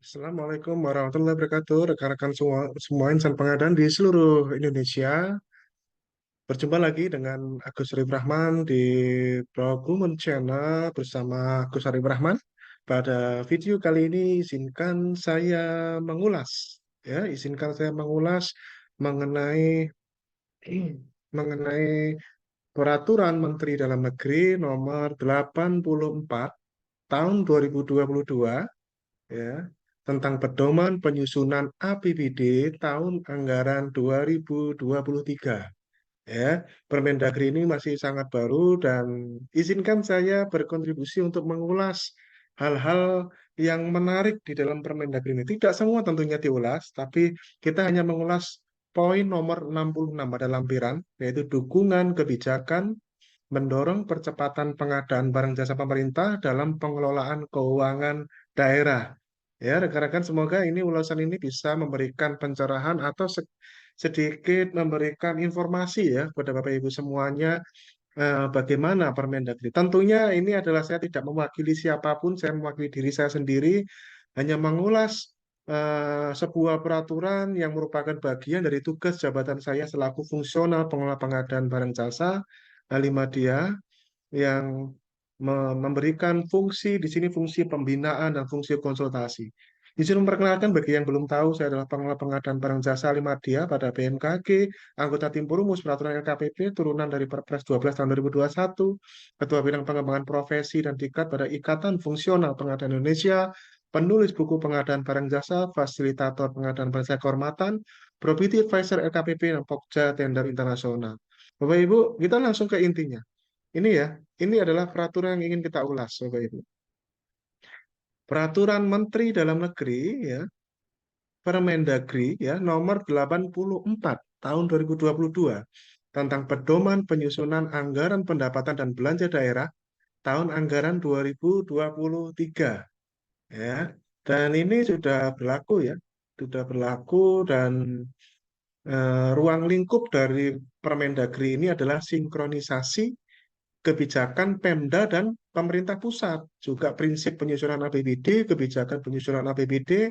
Assalamualaikum warahmatullahi wabarakatuh, rekan-rekan semua insan pengadaan di seluruh Indonesia. Berjumpa lagi dengan Agus Arif Rahman di Procurement Channel bersama Agus Arif Rahman. Pada video kali ini izinkan saya mengulas mengenai mengenai Peraturan Menteri Dalam Negeri Nomor 84 Tahun 2022, ya, tentang pedoman penyusunan APBD tahun anggaran 2023. Ya, Permendagri ini masih sangat baru dan izinkan saya berkontribusi untuk mengulas hal-hal yang menarik di dalam Permendagri ini. Tidak semua tentunya diulas, tapi kita hanya mengulas poin nomor 66 pada lampiran, yaitu dukungan kebijakan mendorong percepatan pengadaan barang jasa pemerintah dalam pengelolaan keuangan daerah. Ya, rekan-rekan, semoga ulasan ini bisa memberikan pencerahan atau sedikit memberikan informasi ya kepada Bapak Ibu semuanya, bagaimana Permendagri. Tentunya ini adalah saya tidak mewakili siapapun, saya mewakili diri saya sendiri, hanya mengulas sebuah peraturan yang merupakan bagian dari tugas jabatan saya selaku fungsional pengelola pengadaan barang jasa Halimadia, yang memberikan fungsi di sini, fungsi pembinaan dan fungsi konsultasi. Izin memperkenalkan bagi yang belum tahu, saya adalah pengelola pengadaan barang jasa Halimadia pada BMKG, anggota tim perumus peraturan LKPP turunan dari Perpres 12 tahun 2021, Ketua Bidang Pengembangan Profesi dan Diklat pada Ikatan Fungsional Pengadaan Indonesia, penulis buku pengadaan barang jasa, fasilitator pengadaan barang jasa kehormatan, Probity Advisor LKPP dan Pokja Tender Internasional. Bapak Ibu, kita langsung ke intinya. Ini ya, ini adalah peraturan yang ingin kita ulas, Bapak Ibu. Peraturan Menteri Dalam Negeri, ya, Permendagri, ya, nomor 84 tahun 2022 tentang pedoman penyusunan anggaran pendapatan dan belanja daerah tahun anggaran 2023, ya. Dan ini sudah berlaku ya, sudah berlaku dan ruang lingkup dari Permendagri ini adalah sinkronisasi kebijakan Pemda dan pemerintah pusat, juga prinsip penyusunan APBD, kebijakan penyusunan APBD,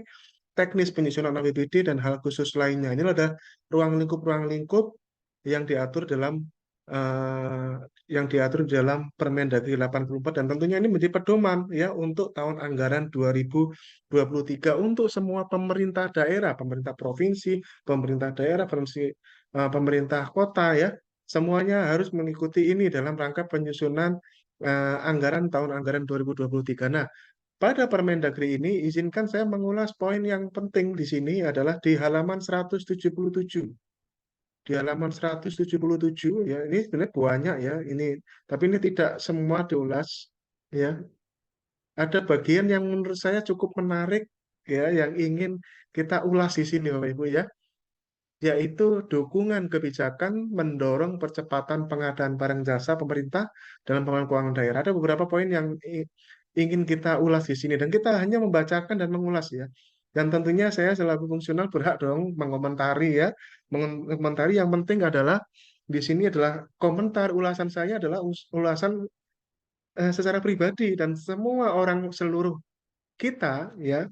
teknis penyusunan APBD, dan hal khusus lainnya. Ini ada ruang lingkup yang diatur dalam eh, Permendagri 84, dan tentunya ini menjadi pedoman ya untuk tahun anggaran 2023 untuk semua pemerintah daerah, pemerintah provinsi, pemerintah daerah, pemerintah kota ya. Semuanya harus mengikuti ini dalam rangka penyusunan anggaran tahun anggaran 2023. Nah, pada Permendagri ini izinkan saya mengulas poin yang penting di sini adalah di halaman 177. Di halaman 177 ya, ini sebenarnya banyak ya ini, tapi ini tidak semua diulas ya. Ada bagian yang menurut saya cukup menarik ya, yang ingin kita ulas di sini Bapak Ibu ya, yaitu dukungan kebijakan mendorong percepatan pengadaan barang jasa pemerintah dalam pengelolaan keuangan daerah. Ada beberapa poin yang ingin kita ulas di sini, dan kita hanya membacakan dan mengulas ya. Dan tentunya saya selaku fungsional berhak dong mengomentari ya. Mengomentari, yang penting adalah di sini adalah komentar ulasan saya adalah ulasan secara pribadi, dan semua orang, seluruh kita ya,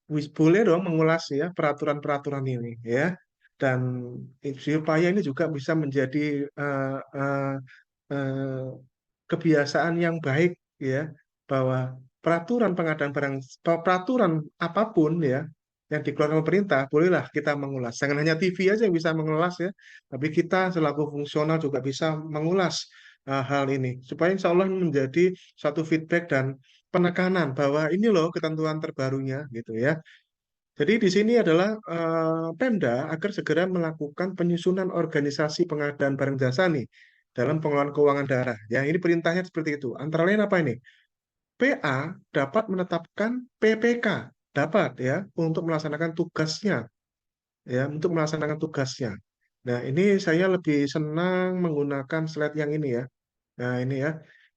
boleh dong mengulas ya peraturan-peraturan ini ya, dan supaya ini juga bisa menjadi eh, eh, eh, kebiasaan yang baik ya, bahwa peraturan pengadaan barang, peraturan apapun ya yang dikeluarkan pemerintah, bolehlah kita mengulas. Jangan hanya TV aja yang bisa mengulas ya, tapi kita selaku fungsional juga bisa mengulas hal ini, supaya insya Allah ini menjadi satu feedback dan penekanan bahwa ini loh ketentuan terbarunya gitu ya. Jadi di sini adalah Pemda agar segera melakukan penyusunan organisasi pengadaan barang jasa nih dalam pengelolaan keuangan daerah. Ya, ini perintahnya seperti itu. Antara lain apa ini? PA dapat menetapkan PPK, dapat ya untuk melaksanakan tugasnya, ya untuk melaksanakan tugasnya. Nah, ini saya lebih senang menggunakan slide yang ini ya. Nah, ini ya.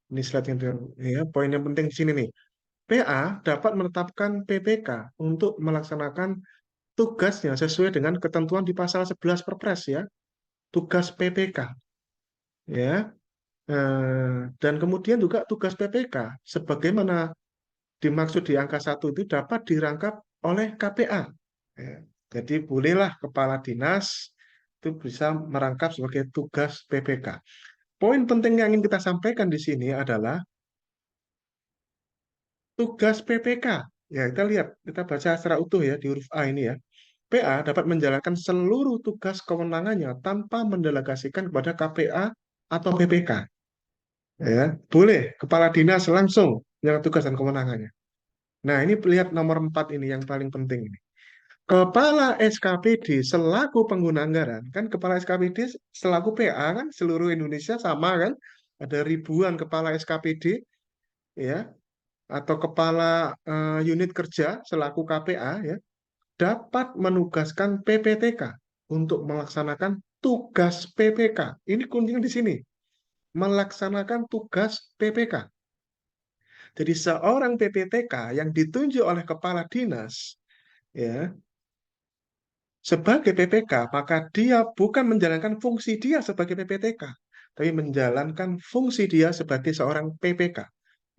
Ini slide yang ya, poin yang penting di sini nih. PA dapat menetapkan PPK untuk melaksanakan tugasnya sesuai dengan ketentuan di pasal 11 Perpres ya, tugas PPK ya. Dan kemudian juga tugas PPK sebagaimana dimaksud di angka 1 itu dapat dirangkap oleh KPA. Ya. Jadi bolehlah kepala dinas itu bisa merangkap sebagai tugas PPK. Poin penting yang ingin kita sampaikan di sini adalah tugas PPK. Ya, kita lihat, kita baca secara utuh ya di huruf A ini ya. PA dapat menjalankan seluruh tugas kewenangannya tanpa mendelegasikan kepada KPA atau PPK. Ya, boleh kepala dinas langsung yang tugas dan kewenangannya. Nah, ini lihat nomor 4 ini yang paling penting ini. Kepala SKPD selaku pengguna anggaran, kan kepala SKPD selaku PA kan seluruh Indonesia sama kan? Ada ribuan kepala SKPD ya, atau kepala unit kerja selaku KPA ya, dapat menugaskan PPTK untuk melaksanakan tugas PPK. Ini kuncinya di sini, melaksanakan tugas PPK. Jadi seorang PPTK yang ditunjuk oleh kepala dinas ya sebagai PPK, maka dia bukan menjalankan fungsi dia sebagai PPTK, tapi menjalankan fungsi dia sebagai seorang PPK.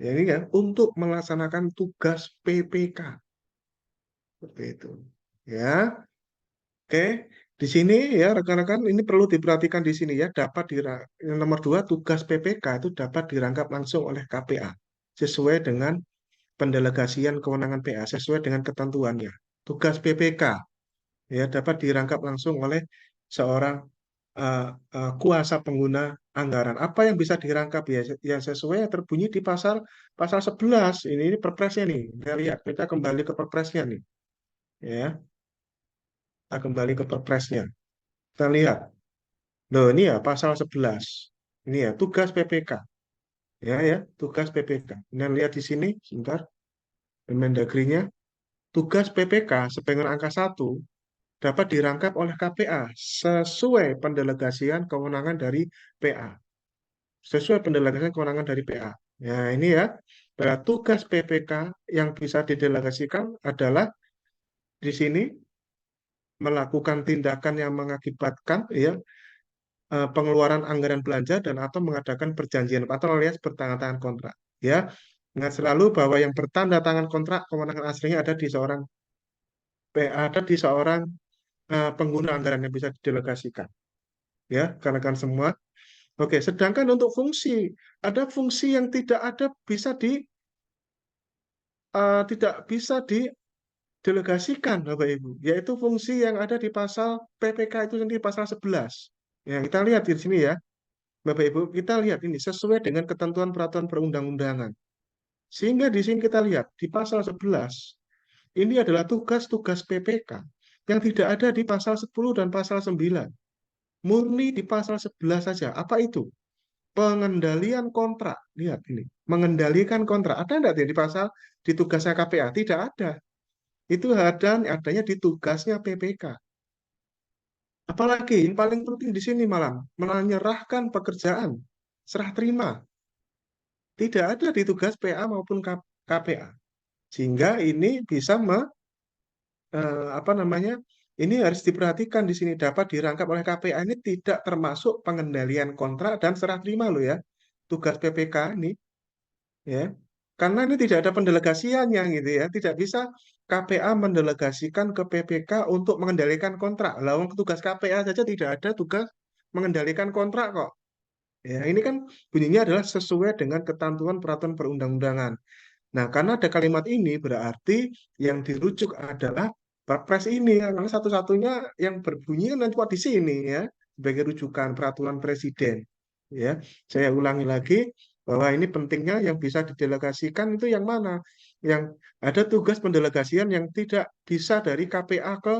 Ya, ini kan untuk melaksanakan tugas PPK. Seperti itu. Ya, oke. Di sini ya rekan-rekan ini perlu diperhatikan di sini ya, dapat yang nomor 2 tugas PPK itu dapat dirangkap langsung oleh KPA sesuai dengan pendelegasian kewenangan PA sesuai dengan ketentuannya. Tugas PPK ya dapat dirangkap langsung oleh seorang uh, kuasa pengguna anggaran. Apa yang bisa dirangkap ya yang sesuai yang terbunyi di pasal pasal 11. Ini perpresnya nih. Kita lihat, kita kembali ke perpresnya nih. Ya, kita kembali ke perpresnya. Kita lihat. Loh, ini ya pasal 11. Ini ya tugas PPK. Ya, ya, tugas PPK. Kita lihat di sini sebentar. Mendagrinya. Tugas PPK sebagai angka 1 dapat dirangkap oleh KPA sesuai pendelegasian kewenangan dari PA. Sesuai pendelegasian kewenangan dari PA. Ya, ini ya. Tugas PPK yang bisa didelegasikan adalah di sini melakukan tindakan yang mengakibatkan ya pengeluaran anggaran belanja dan atau mengadakan perjanjian atau alias bertanda tangan kontrak. Ya, ingat selalu bahwa yang bertanda tangan kontrak kewenangan aslinya ada di seorang PA, ada di seorang pengguna anggaran yang bisa didelegasikan. Ya, karena kan semua. Oke, sedangkan untuk fungsi, ada fungsi yang tidak bisa didelegasikan, Bapak Ibu, yaitu fungsi yang ada di pasal PPK itu sendiri pasal 11. Ya, kita lihat di sini ya, Bapak Ibu, kita lihat ini sesuai dengan ketentuan peraturan perundang-undangan. Sehingga di sini kita lihat di pasal 11, ini adalah tugas-tugas PPK yang tidak ada di pasal 10 dan pasal 9. Murni di pasal 11 saja. Apa itu? Pengendalian kontrak. Lihat ini. Mengendalikan kontrak. Ada enggak di pasal di tugasnya KPA? Tidak ada. Itu adanya di tugasnya PPK. Apalagi yang paling penting di sini malam menyerahkan pekerjaan, serah terima. Tidak ada di tugas PA maupun KPA. Sehingga ini bisa apa namanya? Ini harus diperhatikan di sini dapat dirangkap oleh KPA ini tidak termasuk pengendalian kontrak dan serah terima loh ya. Tugas PPK ini ya. Karena ini tidak ada pendelegasiannya gitu ya. Tidak bisa KPA mendelegasikan ke PPK untuk mengendalikan kontrak. Lalu tugas KPA saja tidak ada tugas mengendalikan kontrak kok. Ya, ini kan bunyinya adalah sesuai dengan ketentuan peraturan perundang-undangan. Nah, karena ada kalimat ini berarti yang dirujuk adalah Perpres ini ya. Karena satu-satunya yang berbunyi kan cuma di sini ya sebagai rujukan peraturan presiden. Ya, saya ulangi lagi bahwa ini pentingnya yang bisa didelegasikan itu yang mana? Yang ada tugas pendelegasian yang tidak bisa dari KPA ke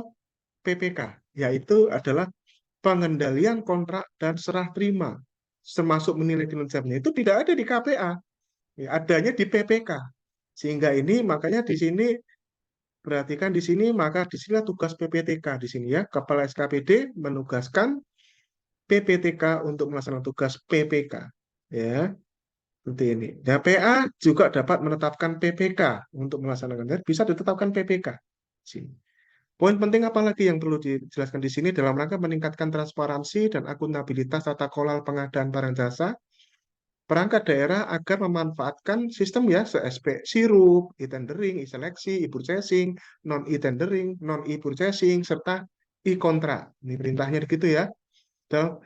PPK, yaitu adalah pengendalian kontrak dan serah terima, termasuk menilai kinerjanya itu tidak ada di KPA, ya, adanya di PPK. Sehingga ini makanya di sini perhatikan di sini maka di sini tugas PPTK di sini ya, Kepala SKPD menugaskan PPTK untuk melaksanakan tugas PPK ya. Seperti ini. Nah, PA juga dapat menetapkan PPK untuk melaksanakan. Bisa ditetapkan PPK. Sini. Poin penting apa lagi yang perlu dijelaskan di sini dalam rangka meningkatkan transparansi dan akuntabilitas tata kelola pengadaan barang jasa. perangkat daerah agar memanfaatkan sistem ya se-SP sirup, e-tendering, e-seleksi, e-purchasing, non-e-tendering, non-e-purchasing, serta e-kontra. Ini perintahnya gitu ya. Dalam,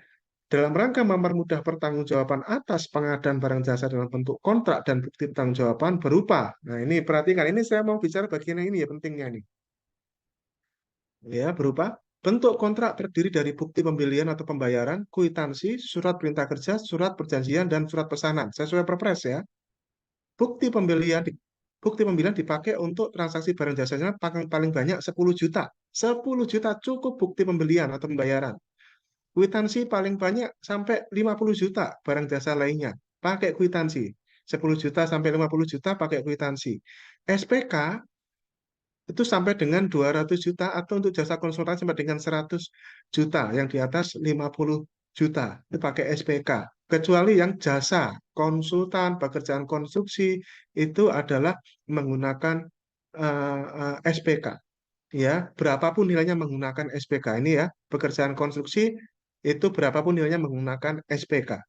dalam rangka mempermudah pertanggungjawaban atas pengadaan barang jasa dalam bentuk kontrak dan bukti pertanggungjawaban berupa. Nah ini perhatikan, ini saya mau bicara bagian yang ini ya pentingnya nih. Ya, berupa bentuk kontrak terdiri dari bukti pembelian atau pembayaran, kwitansi, surat perintah kerja, surat perjanjian, dan surat pesanan. Sesuai perpres ya. Bukti pembelian bukti pembelian dipakai untuk transaksi barang jasanya paling paling banyak 10 juta. 10 juta cukup bukti pembelian atau pembayaran. Kwitansi paling banyak sampai 50 juta barang jasa lainnya. Pakai kwitansi. 10 juta sampai 50 juta pakai kwitansi. SPK itu sampai dengan 200 juta atau untuk jasa konsultan sampai dengan 100 juta. Yang di atas 50 juta. Itu pakai SPK. Kecuali yang jasa konsultan, pekerjaan konstruksi itu adalah menggunakan SPK. Ya, berapapun nilainya menggunakan SPK ini ya, pekerjaan konstruksi itu berapapun nilainya menggunakan SPK.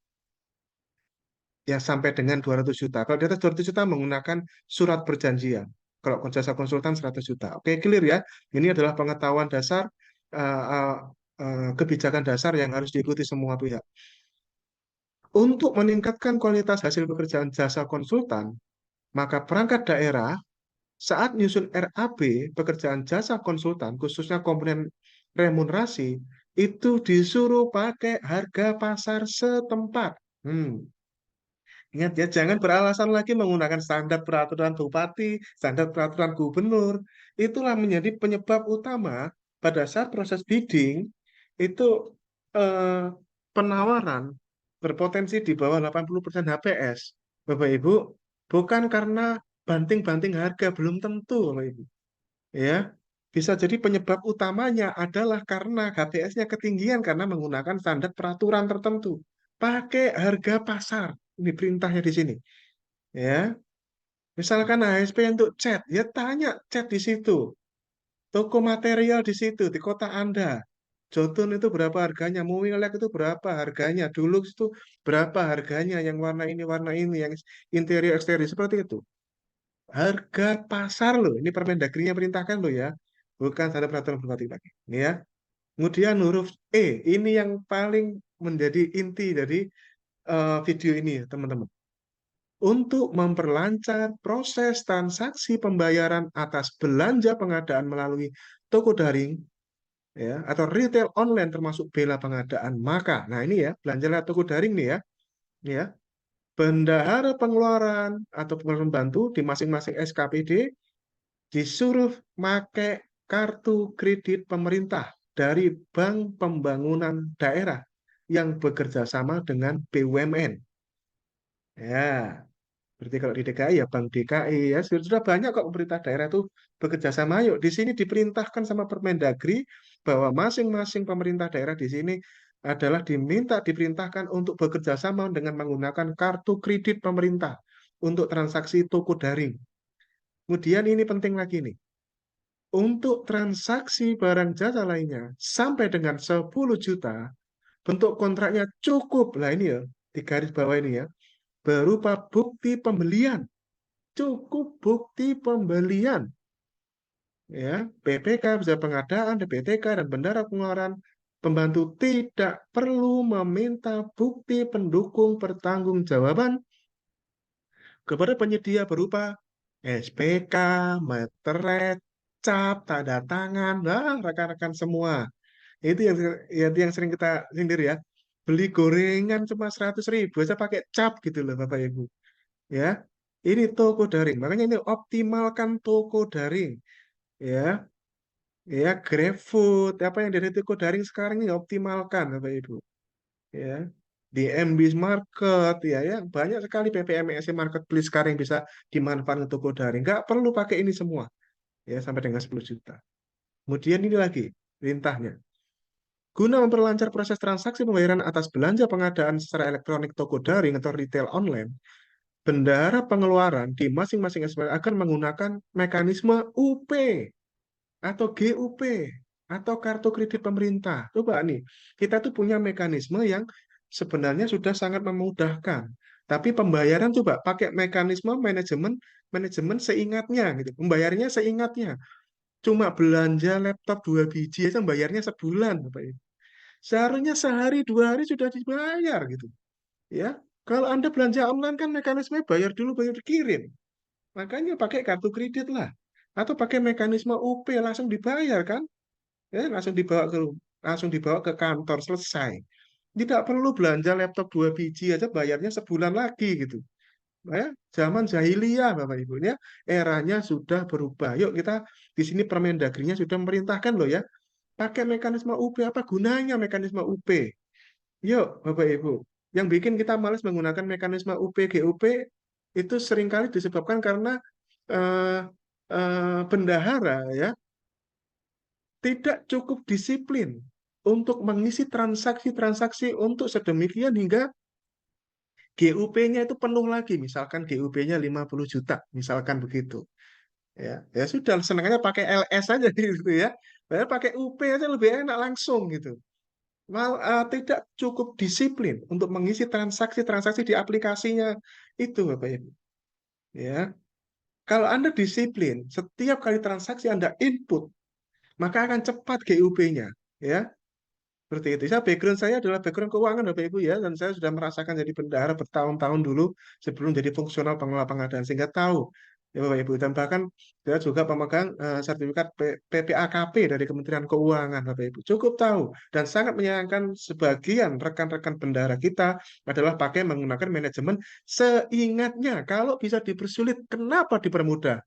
Ya, sampai dengan 200 juta. Kalau di atas 200 juta menggunakan surat perjanjian. Kalau jasa konsultan 100 juta. Oke, clear ya. Ini adalah pengetahuan dasar, eh, eh, kebijakan dasar yang harus diikuti semua pihak. Untuk meningkatkan kualitas hasil pekerjaan jasa konsultan, maka perangkat daerah saat nyusun RAB pekerjaan jasa konsultan, khususnya komponen remunerasi, itu disuruh pakai harga pasar setempat. Ingat ya, jangan beralasan lagi menggunakan standar peraturan bupati, standar peraturan gubernur. Itulah menjadi penyebab utama pada saat proses bidding itu eh, penawaran berpotensi di bawah 80% HPS. Bapak Ibu, bukan karena banting-banting harga, belum tentu, Bapak Ibu. Ya, bisa jadi penyebab utamanya adalah karena HPS-nya ketinggian karena menggunakan standar peraturan tertentu. Pakai harga pasar. Ini perintahnya di sini. Ya, misalkan ASP untuk cat, ya tanya cat di situ. Toko material di situ, di kota Anda. Jotun itu berapa harganya? Mumilek itu berapa harganya? Dulux itu berapa harganya? Yang warna ini, yang interior eksterior seperti itu. Harga pasar loh. Ini Permendagrinya perintahkan loh ya. Bukan standar peraturan bupati lagi. Ini ya. Kemudian huruf E. Ini yang paling menjadi inti dari video ini ya teman-teman. Untuk memperlancar proses transaksi pembayaran atas belanja pengadaan melalui toko daring ya atau retail online termasuk bela pengadaan maka nah ini ya belanja lewat toko daring nih ya bendahara pengeluaran atau pembantu di masing-masing SKPD disuruh pakai kartu kredit pemerintah dari Bank Pembangunan Daerah yang bekerja sama dengan BUMN. Ya, berarti kalau di DKI ya Bank DKI ya sudah banyak kok pemerintah daerah itu bekerja sama. Yuk di sini diperintahkan sama Permendagri bahwa masing-masing pemerintah daerah di sini adalah diperintahkan untuk bekerja sama dengan menggunakan kartu kredit pemerintah untuk transaksi toko daring. Kemudian ini penting lagi nih. Untuk transaksi barang jasa lainnya sampai dengan 10 juta, bentuk kontraknya cukup. Lah ini ya, di garis bawah ini ya, berupa bukti pembelian. Cukup bukti pembelian. Ya, PPK, bisa pengadaan, DPTK, dan bendara pengeluaran. Pembantu tidak perlu meminta bukti pendukung pertanggungjawaban kepada penyedia berupa SPK, meterai, cap, tanda tangan, nah rekan-rekan semua. Itu yang sering kita sindir ya. Beli gorengan cuma 100.000 aja pakai cap gitu loh Bapak Ibu. Ya, ini toko daring. Makanya ini optimalkan toko daring. Ya, ya GrabFood, apa yang dari toko daring sekarang ini optimalkan Bapak Ibu. Ya, di MB Market ya banyak sekali PPMS Marketplace sekarang yang bisa dimanfaatkan toko daring. Nggak perlu pakai ini semua ya sampai dengan 10 juta. Kemudian ini lagi perintahnya. Guna memperlancar proses transaksi pembayaran atas belanja pengadaan secara elektronik toko daring atau retail online, bendahara pengeluaran di masing-masing SPK akan menggunakan mekanisme UP atau GUP atau kartu kredit pemerintah. Coba nih, kita tuh punya mekanisme yang sebenarnya sudah sangat memudahkan. Tapi pembayaran coba pakai mekanisme manajemen manajemen seingatnya gitu. Pembayarannya seingatnya. Cuma belanja laptop 2 biji aja bayarnya sebulan, Bapak Ibu. Seharusnya sehari 2 hari sudah dibayar gitu. Ya, kalau Anda belanja online kan mekanisme bayar dulu baru dikirim. Makanya pakai kartu kredit lah. Atau pakai mekanisme UP langsung dibayar kan? Ya, langsung dibawa ke kantor selesai. Tidak perlu belanja laptop 2 biji aja bayarnya sebulan lagi gitu. Ya, zaman jahiliyah Bapak Ibu ya, eranya sudah berubah. Yuk kita di sini Permendagrinya sudah memerintahkan loh ya, pakai mekanisme UP. Apa gunanya mekanisme UP? Yuk Bapak Ibu, yang bikin kita malas menggunakan mekanisme UP GUP itu seringkali disebabkan karena eh, bendahara ya tidak cukup disiplin untuk mengisi transaksi-transaksi untuk sedemikian hingga GUP-nya itu penuh lagi, misalkan GUP-nya 50 juta, misalkan begitu. Ya, ya sudah, senangnya pakai LS aja gitu ya. Padahal pakai UP aja lebih enak langsung gitu. Tidak cukup disiplin untuk mengisi transaksi-transaksi di aplikasinya itu, Bapak Ibu. Ya, kalau Anda disiplin, setiap kali transaksi Anda input, maka akan cepat GUP-nya. Ya, seperti itu. Background saya adalah background keuangan, Bapak Ibu ya, dan saya sudah merasakan jadi bendahara bertahun-tahun dulu sebelum jadi fungsional pengelola pengadaan, sehingga tahu ya Bapak Ibu. Dan bahkan saya juga pemegang sertifikat PPAKP dari Kementerian Keuangan, Bapak Ibu. Cukup tahu dan sangat menyayangkan sebagian rekan-rekan bendahara kita adalah pakai menggunakan manajemen seingatnya. Kalau bisa dipersulit, kenapa dipermudah?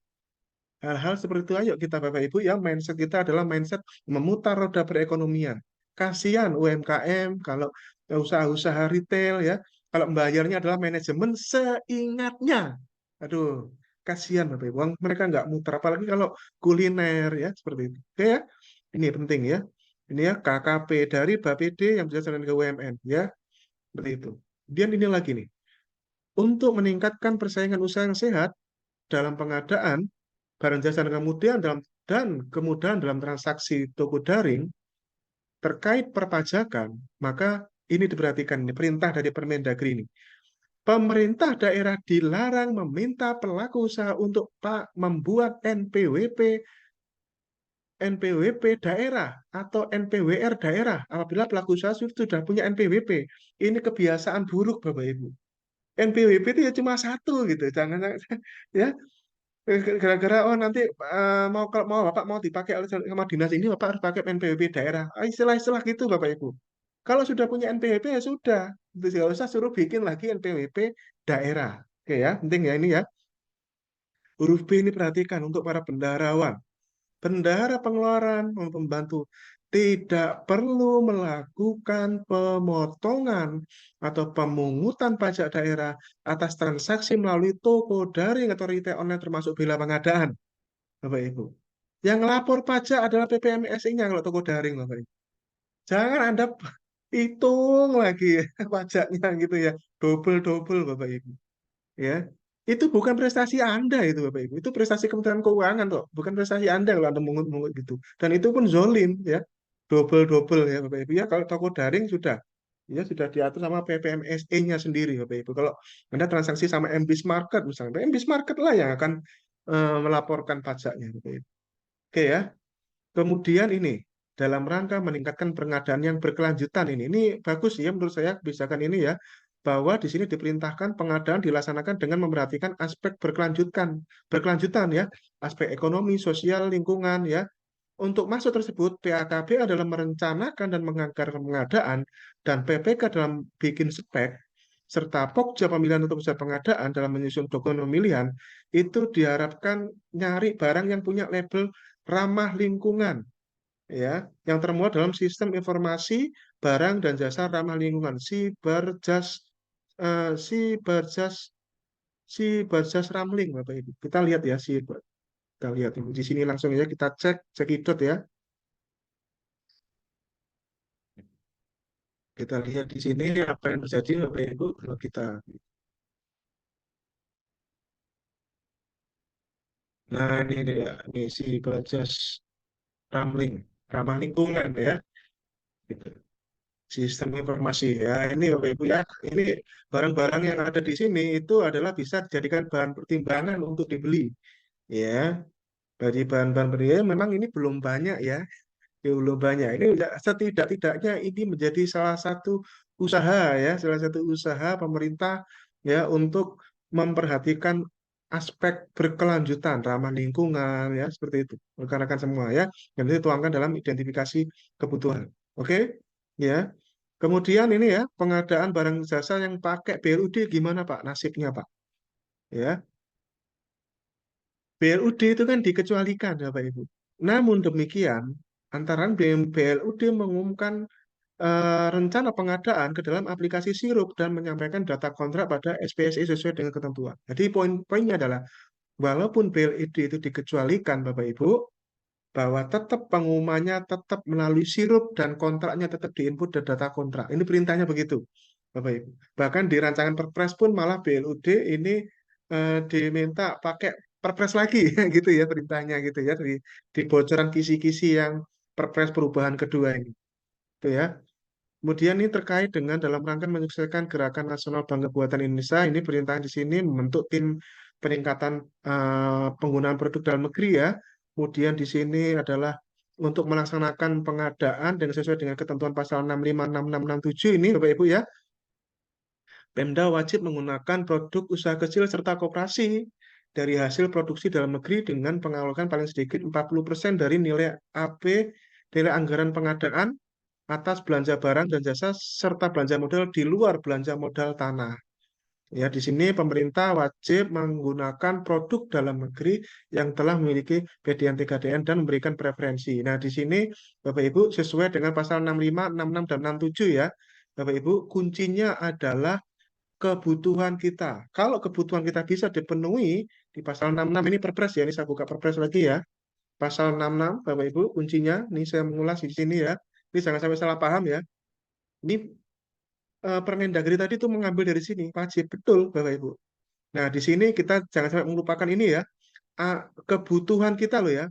Hal-hal seperti itu ayo kita Bapak Ibu ya, mindset kita adalah mindset memutar roda perekonomian. Kasihan UMKM kalau usaha-usaha retail ya, kalau membayarnya adalah manajemen seingatnya. Aduh, kasihan Bapak Ibu. Mereka nggak muter apalagi kalau kuliner ya seperti itu. Oke ya. Ini penting ya. Ini ya KKP dari Bapeda yang bisa jalan ke UMN ya, seperti itu. Kemudian ini lagi nih. Untuk meningkatkan persaingan usaha yang sehat dalam pengadaan barang jasa dan kemudahan dalam transaksi toko daring terkait perpajakan, maka ini diperhatikan ini perintah dari Permendagri ini. Pemerintah daerah dilarang meminta pelaku usaha untuk membuat NPWP daerah atau NPWR daerah apabila pelaku usaha sudah punya NPWP. Ini kebiasaan buruk Bapak Ibu. NPWP itu ya cuma satu gitu, jangan ya. Gara-gara oh nanti mau Bapak mau dipakai oleh sama dinas ini Bapak harus pakai NPWP daerah. Istilah-istilah gitu Bapak Ibu. Kalau sudah punya NPWP ya sudah. Itu nggak usah suruh bikin lagi NPWP daerah. Oke ya, penting ya ini ya. Huruf B ini perhatikan untuk para bendaharawan. Bendahara pengeluaran pembantu tidak perlu melakukan pemotongan atau pemungutan pajak daerah atas transaksi melalui toko daring atau retail online termasuk bila pengadaan. Bapak Ibu. Yang lapor pajak adalah PPMSI-nya kalau toko daring, Bapak Ibu. Jangan Anda hitung lagi pajaknya gitu ya. Double-double, Bapak Ibu. Ya. Itu bukan prestasi Anda itu, Bapak Ibu. Itu prestasi Kementerian Keuangan kok. Bukan prestasi Anda kalau Anda mungut-mungut gitu. Dan itu pun zolim, ya. Double-double ya, Bapak Ibu. Ya, kalau toko daring sudah. Ya, sudah diatur sama PPMSI-nya sendiri, Bapak Ibu. Kalau Anda transaksi sama MBIS Market, misalnya. MBIS Market lah yang akan melaporkan pajaknya, Bapak Ibu. Oke ya. Kemudian ini dalam rangka meningkatkan pengadaan yang berkelanjutan ini bagus ya menurut saya kebijakan ini ya, bahwa di sini diperintahkan pengadaan dilaksanakan dengan memperhatikan aspek berkelanjutan ya, aspek ekonomi, sosial, lingkungan ya. Untuk masuk tersebut, PAKB adalah merencanakan dan menganggarkan pengadaan dan PPK dalam bikin spek serta Pokja pemilihan untuk usaha pengadaan dalam menyusun dokumen pemilihan itu diharapkan nyari barang yang punya label ramah lingkungan ya, yang termuat dalam sistem informasi barang dan jasa ramah lingkungan Siberjas Siberjas Ramling Bapak Ibu. Kita lihat ya kita lihat ini di sini langsung ya kita cek cekidot ya. Kita lihat di sini apa yang terjadi Bapak Ibu kalau kita. Nah ini dia, ini Siberjas Ramling ramah lingkungan ya. Gitu. Sistem informasi ya, ini Bapak Ibu ya, ini barang-barang yang ada di sini itu adalah bisa dijadikan bahan pertimbangan untuk dibeli ya. Dari bahan-bahan pria memang ini belum banyak ya, belum banyak. Ini setidak-tidaknya ini menjadi salah satu usaha ya, salah satu usaha pemerintah ya untuk memperhatikan aspek berkelanjutan, ramah lingkungan ya, seperti itu. Rekan-rekan semua ya, yang dituangkan dalam identifikasi kebutuhan. Oke, ya. Kemudian ini ya, pengadaan barang jasa yang pakai BLUD gimana Pak nasibnya Pak? Ya, BLUD itu kan dikecualikan ya Pak Ibu. Namun demikian, antara BLUD mengumumkan rencana pengadaan ke dalam aplikasi Sirup dan menyampaikan data kontrak pada SPSI sesuai dengan ketentuan. Jadi poin-poinnya adalah, walaupun BLUD itu dikecualikan Bapak Ibu, bahwa tetap pengumumannya tetap melalui Sirup dan kontraknya tetap diinput dan data kontrak. Ini perintahnya begitu, Bapak Ibu. Bahkan di rancangan Perpres pun malah BLUD ini diminta pakai Perpres lagi, gitu ya perintahnya gitu ya di bocoran kisi-kisi yang Perpres perubahan kedua ini, itu ya. Kemudian ini terkait dengan dalam rangka menyukseskan Gerakan Nasional Bangga Buatan Indonesia, ini perintah di sini membentuk tim peningkatan penggunaan produk dalam negeri ya. Kemudian di sini adalah untuk melaksanakan pengadaan dan sesuai dengan ketentuan pasal 65, 66, 67 ini Bapak Ibu ya. Pemda wajib menggunakan produk usaha kecil serta koperasi dari hasil produksi dalam negeri dengan pengalokasian paling sedikit 40% dari nilai AP, nilai anggaran pengadaan atas belanja barang dan jasa serta belanja modal di luar belanja modal tanah. Ya, di sini pemerintah wajib menggunakan produk dalam negeri yang telah memiliki PDN-TKDN dan memberikan preferensi. Nah, di sini Bapak Ibu sesuai dengan pasal 65, 66, dan 67 ya. Bapak Ibu, kuncinya adalah kebutuhan kita. Kalau kebutuhan kita bisa dipenuhi di pasal 66 ini Perpres ya, ini saya buka Perpres lagi ya. Pasal 66 Bapak Ibu kuncinya, ini saya mengulas di sini ya. Ini jangan sampai salah paham ya. Ini Permendagri tadi itu mengambil dari sini, wajib betul Bapak Ibu. Nah, di sini kita jangan sampai melupakan ini ya. Kebutuhan kita loh ya.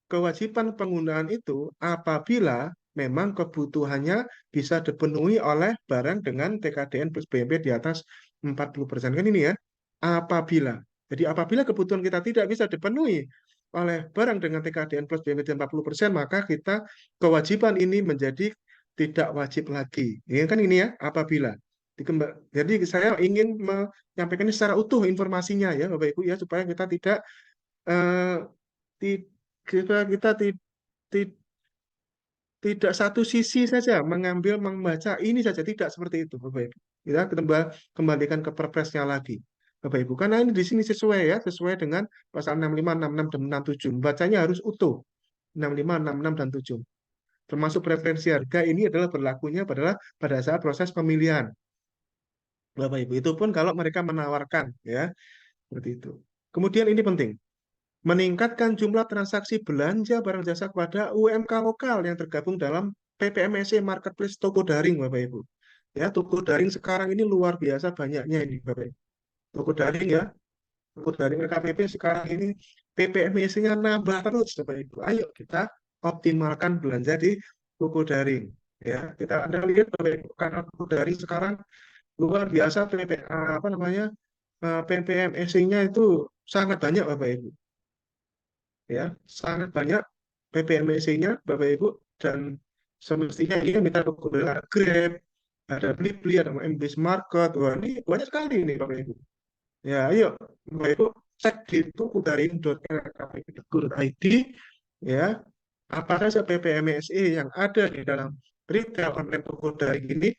Kewajiban penggunaan itu apabila memang kebutuhannya bisa dipenuhi oleh barang dengan TKDN plus BMP di atas 40%. Kan ini ya. Apabila. Jadi apabila kebutuhan kita tidak bisa dipenuhi oleh barang dengan TKDN plus BMP di 40%, maka kita kewajiban ini menjadi tidak wajib lagi. Ini kan ini ya, apabila. Jadi saya ingin menyampaikan ini secara utuh informasinya ya Bapak Ibu ya, supaya kita tidak eh, ti- kita ti- tidak satu sisi saja mengambil membaca ini saja, tidak seperti itu Bapak Ibu. Kita kembalikan ke perpresnya lagi Bapak Ibu, karena ini di sini sesuai ya, sesuai dengan pasal 65, 66, dan 67. Bacanya harus utuh 65, 66, dan 7. Termasuk preferensi harga ini adalah berlakunya pada saat proses pemilihan Bapak Ibu. Itu pun kalau mereka menawarkan ya, seperti itu. Kemudian ini penting, meningkatkan jumlah transaksi belanja barang jasa kepada UMK lokal yang tergabung dalam PPMSE Marketplace Toko Daring, Bapak Ibu. Ya, toko daring sekarang ini luar biasa banyaknya ini, Bapak Ibu. Toko daring ya, toko daring LKPP sekarang ini PPMSE-nya nambah terus, Bapak Ibu. Ayo kita optimalkan belanja di toko daring. Ya, kita Anda lihat Bapak Ibu, karena toko daring sekarang luar biasa apa namanya PPMSE-nya itu sangat banyak, Bapak Ibu. Ya, sangat banyak PPMSI-nya Bapak Ibu, dan semestinya ini kan kita ada Grab, ada Blibli, ada MBS Market. Wah, ini banyak sekali ini Bapak Ibu. Ya, ayo Bapak Ibu cek di tukudaring.lkpp.go.id ya, apa saja PPMSI yang ada di dalam retail online toko daring ini,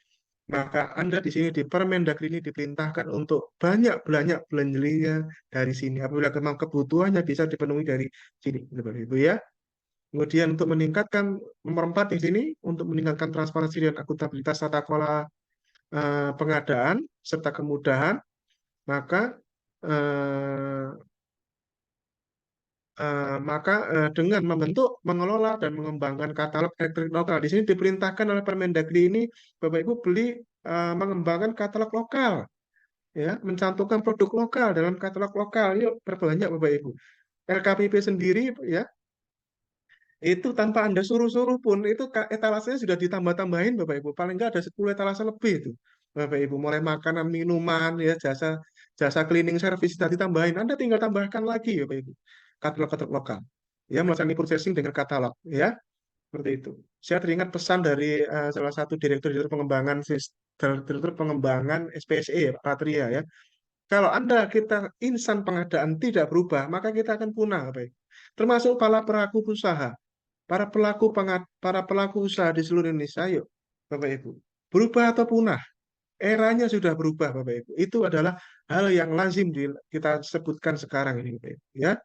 maka Anda di sini di Permendagri ini diperintahkan untuk banyak-banyak belanjanya dari sini. Apabila memang kebutuhannya bisa dipenuhi dari sini, Bapak Ibu ya. Kemudian untuk meningkatkan nomor 4 di sini, untuk meningkatkan transparansi dan akuntabilitas tata kelola pengadaan serta kemudahan, maka eh, dengan membentuk, mengelola, dan mengembangkan katalog elektronik lokal. Di sini diperintahkan oleh Permendagri ini, Bapak Ibu mengembangkan katalog lokal, ya, mencantumkan produk lokal dalam katalog lokal. Yuk perbanyak Bapak Ibu. LKPP sendiri, ya, Itu tanpa Anda suruh-suruh pun, itu etalasenya sudah ditambah-tambahin, Bapak Ibu. Paling nggak ada 10 etalase lebih itu, Bapak Ibu. Mulai makanan, minuman, ya jasa jasa cleaning service sudah ditambahin. Anda tinggal tambahkan lagi, Bapak Ibu. Katalog-katalog lokal. Ya, melakukan processing dengan katalog. Ya, seperti itu. Saya teringat pesan dari salah satu direktur pengembangan direktur pengembangan SPSE, ya, Pak Patria, ya. Kalau kita insan pengadaan tidak berubah, maka kita akan punah, Bapak Ibu. Termasuk para pelaku usaha di seluruh Indonesia, yuk, Bapak Ibu. Berubah atau punah? Eranya sudah berubah, Bapak Ibu. Itu adalah hal yang lazim kita sebutkan sekarang ini, Bapak Ibu. Ya.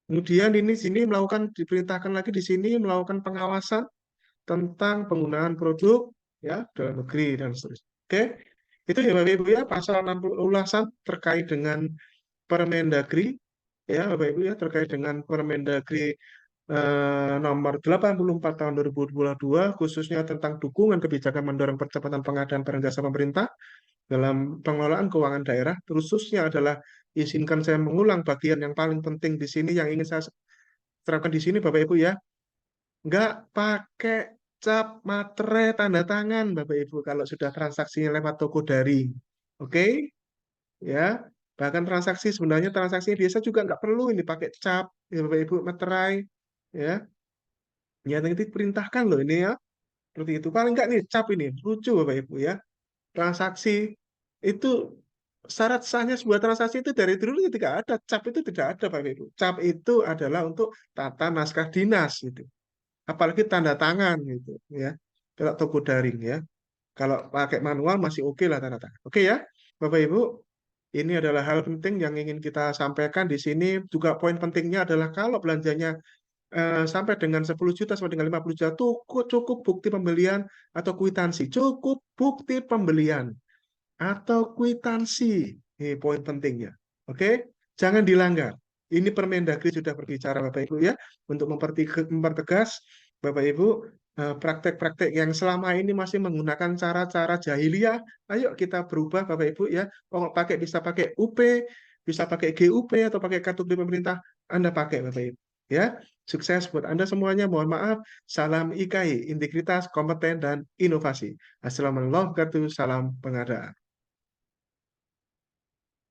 Kemudian ini sini diperintahkan lagi di sini melakukan pengawasan tentang penggunaan produk ya dalam negeri dan seterusnya. Oke, itu ya Bapak Ibu ya pasal 60 ulasan terkait dengan Permendagri ya Bapak Ibu ya terkait dengan Permendagri nomor 84 tahun 2022 khususnya tentang dukungan kebijakan mendorong percepatan pengadaan barang jasa pemerintah dalam pengelolaan keuangan daerah. Khususnya adalah izinkan saya mengulang bagian yang paling penting di sini yang ingin saya terapkan di sini Bapak Ibu ya. Nggak pakai cap materai tanda tangan Bapak Ibu kalau sudah transaksinya lewat toko daring. Oke, ya. Bahkan transaksi biasa juga nggak perlu ini pakai cap ya Bapak Ibu materai ya. Ya nanti perintahkan loh ini ya. Seperti itu. Paling nggak nih cap ini lucu Bapak Ibu ya. Transaksi itu syarat sahnya sebuah transaksi itu dari dulu tidak ada. Cap itu tidak ada Bapak Ibu. Cap itu adalah untuk tata naskah dinas gitu. Apalagi tanda tangan gitu ya. Kalau toko daring ya. Kalau pakai manual masih oke lah tanda tangan. Oke ya, Bapak Ibu. Ini adalah hal penting yang ingin kita sampaikan di sini. Juga poin pentingnya adalah kalau belanjanya sampai dengan 10 juta sampai dengan 50 juta cukup cukup bukti pembelian atau kwitansi. Cukup bukti pembelian atau kwitansi. Ini poin pentingnya. Oke, jangan dilanggar. Ini Permendagri sudah berbicara Bapak Ibu ya untuk mempertegas Bapak Ibu praktek-praktek yang selama ini masih menggunakan cara-cara jahiliyah. Ayo kita berubah Bapak Ibu ya. Kalau bisa pakai UP, bisa pakai GUP atau pakai kartu beli pemerintah, Anda pakai Bapak Ibu. Ya, sukses buat Anda semuanya. Mohon maaf. Salam IKI, integritas, kompeten, dan inovasi. Assalamualaikum warahmatullahi wabarakatuh. Salam pengadaan.